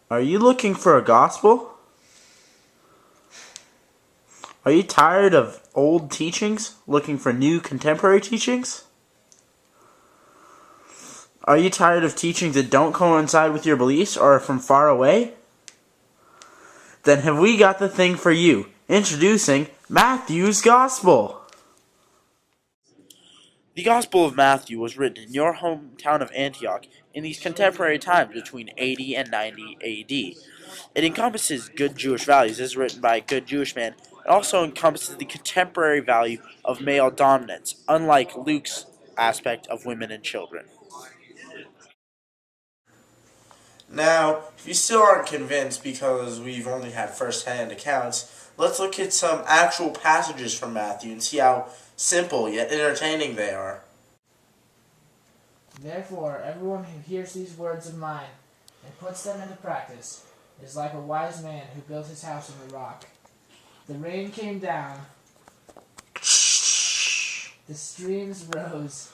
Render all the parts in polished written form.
Are you looking for a gospel? Are you tired of old teachings, looking for new contemporary teachings? Are you tired of teachings that don't coincide with your beliefs or are from far away? Then have we got the thing for you. Introducing Matthew's Gospel. The Gospel of Matthew was written in your hometown of Antioch in these contemporary times between 80 and 90 AD. It encompasses good Jewish values as written by a good Jewish man. It also encompasses the contemporary value of male dominance, unlike Luke's aspect of women and children. Now, if you still aren't convinced because we've only had first-hand accounts, let's look at some actual passages from Matthew and see how simple yet entertaining they are. Therefore, everyone who hears these words of mine and puts them into practice is like a wise man who built his house on the rock. The rain came down, the streams rose,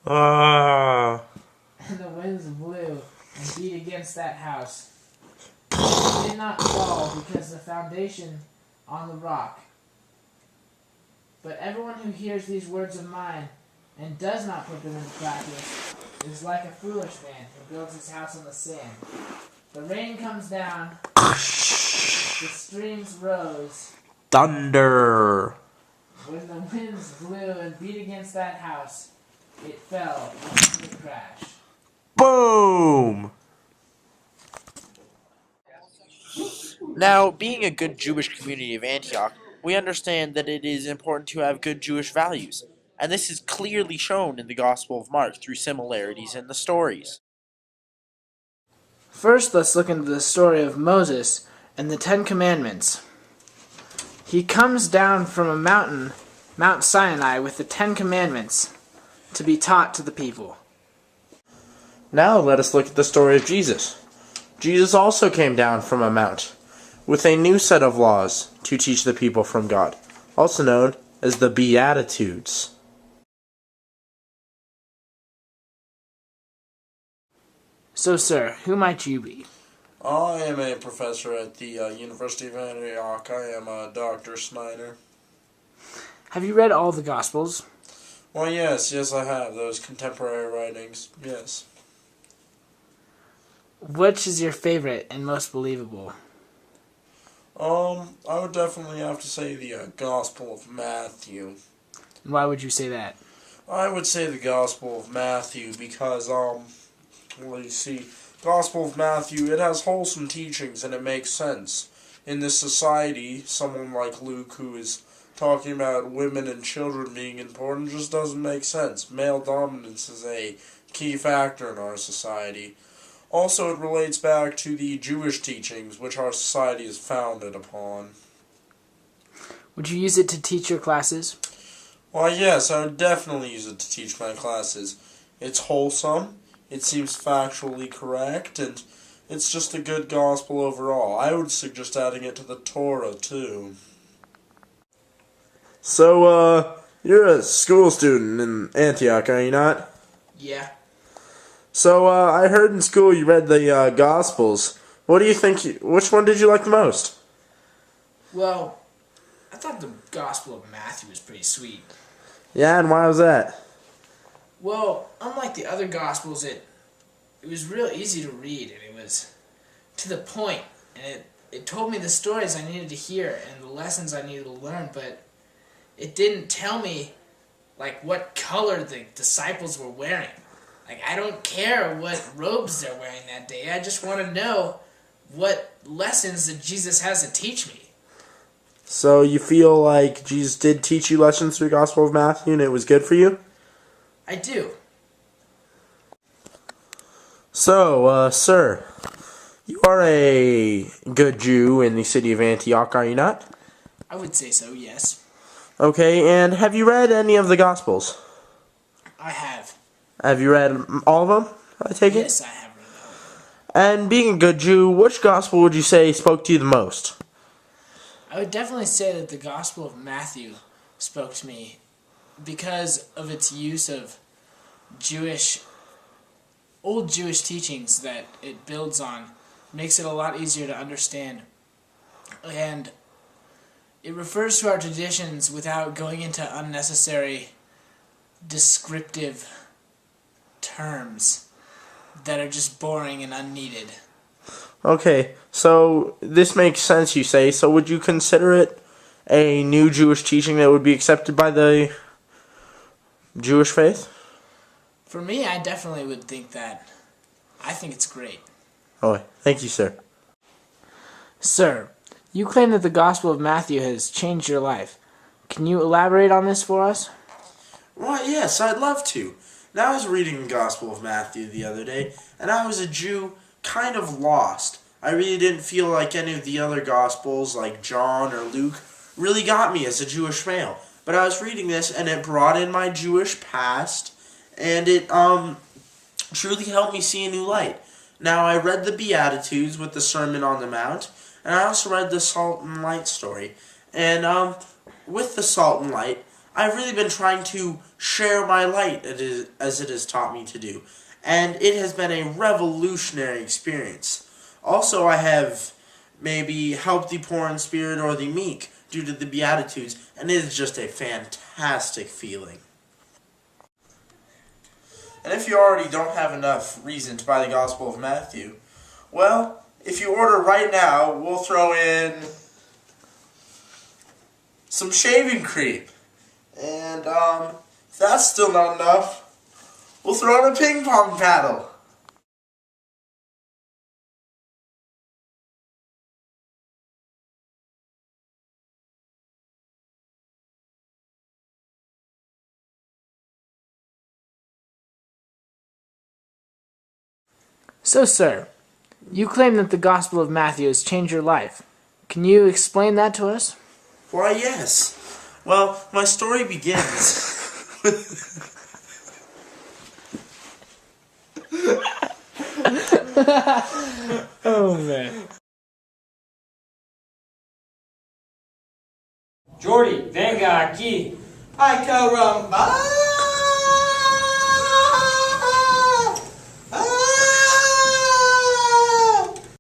and the winds blew and beat against that house. It did not fall because the foundation on the rock. But everyone who hears these words of mine and does not put them into practice is like a foolish man who builds his house on the sand. The rain comes down, the streams rose, Thunder. when the winds blew and beat against that house, it fell into the crash. Boom! Now, being a good Jewish community of Antioch, we understand that it is important to have good Jewish values, and this is clearly shown in the Gospel of Mark through similarities in the stories. First, let's look into the story of Moses and the Ten Commandments. He comes down from a mountain, Mount Sinai, with the Ten Commandments to be taught to the people. Now let us look at the story of Jesus. Jesus also came down from a mount with a new set of laws to teach the people from God, also known as the Beatitudes. So, sir, who might you be? I am a professor at the University of Antioch. I am Dr. Snyder. Have you read all the Gospels? Well, yes, I have. Those contemporary writings, yes. Which is your favorite and most believable? I would definitely have to say the Gospel of Matthew. And why would you say that? I would say the Gospel of Matthew because, well, you see, Gospel of Matthew, it has wholesome teachings and it makes sense. In this society, someone like Luke who is talking about women and children being important just doesn't make sense. Male dominance is a key factor in our society. Also, it relates back to the Jewish teachings, which our society is founded upon. Would you use it to teach your classes? Why, yes, I would definitely use it to teach my classes. It's wholesome, it seems factually correct, and it's just a good gospel overall. I would suggest adding it to the Torah, too. So, you're a school student in Antioch, are you not? Yeah. So, I heard in school you read the Gospels. What do you think, which one did you like the most? Well, I thought the Gospel of Matthew was pretty sweet. Yeah, and why was that? Well, unlike the other Gospels, it was real easy to read, and it was to the point, and it told me the stories I needed to hear and the lessons I needed to learn, but it didn't tell me, like, what color the disciples were wearing. Like, I don't care what robes they're wearing that day. I just want to know what lessons that Jesus has to teach me. So you feel like Jesus did teach you lessons through the Gospel of Matthew and it was good for you? I do. So, sir, you are a good Jew in the city of Antioch, are you not? I would say so, yes. Okay, and have you read any of the Gospels? I have. Have you read all of them, I take it? Yes, I have read all of them. And being a good Jew, which Gospel would you say spoke to you the most? I would definitely say that the Gospel of Matthew spoke to me because of its use of old Jewish teachings that it builds on makes it a lot easier to understand. And it refers to our traditions without going into unnecessary descriptive terms that are just boring and unneeded. Okay, so this makes sense, you say. So would you consider it a new Jewish teaching that would be accepted by the Jewish faith? For me, I definitely would think that. I think it's great. Oh, thank you, sir. Sir, you claim that the Gospel of Matthew has changed your life. Can you elaborate on this for us? Why, yes, I'd love to. Now, I was reading the Gospel of Matthew the other day, and I was a Jew kind of lost. I really didn't feel like any of the other Gospels, like John or Luke, really got me as a Jewish male. But I was reading this, and it brought in my Jewish past, and it truly helped me see a new light. Now, I read the Beatitudes with the Sermon on the Mount, and I also read the Salt and Light story. And with the Salt and Light, I've really been trying to share my light as it has taught me to do. And it has been a revolutionary experience. Also, I have maybe helped the poor in spirit or the meek due to the Beatitudes, and it is just a fantastic feeling. And if you already don't have enough reason to buy the Gospel of Matthew, well, if you order right now, we'll throw in some shaving cream. And if that's still not enough, we'll throw in a ping pong paddle. So, sir, you claim that the Gospel of Matthew has changed your life. Can you explain that to us? Why, yes. Well, my story begins Oh, man. Jordy, venga aqui. Ai, caramba!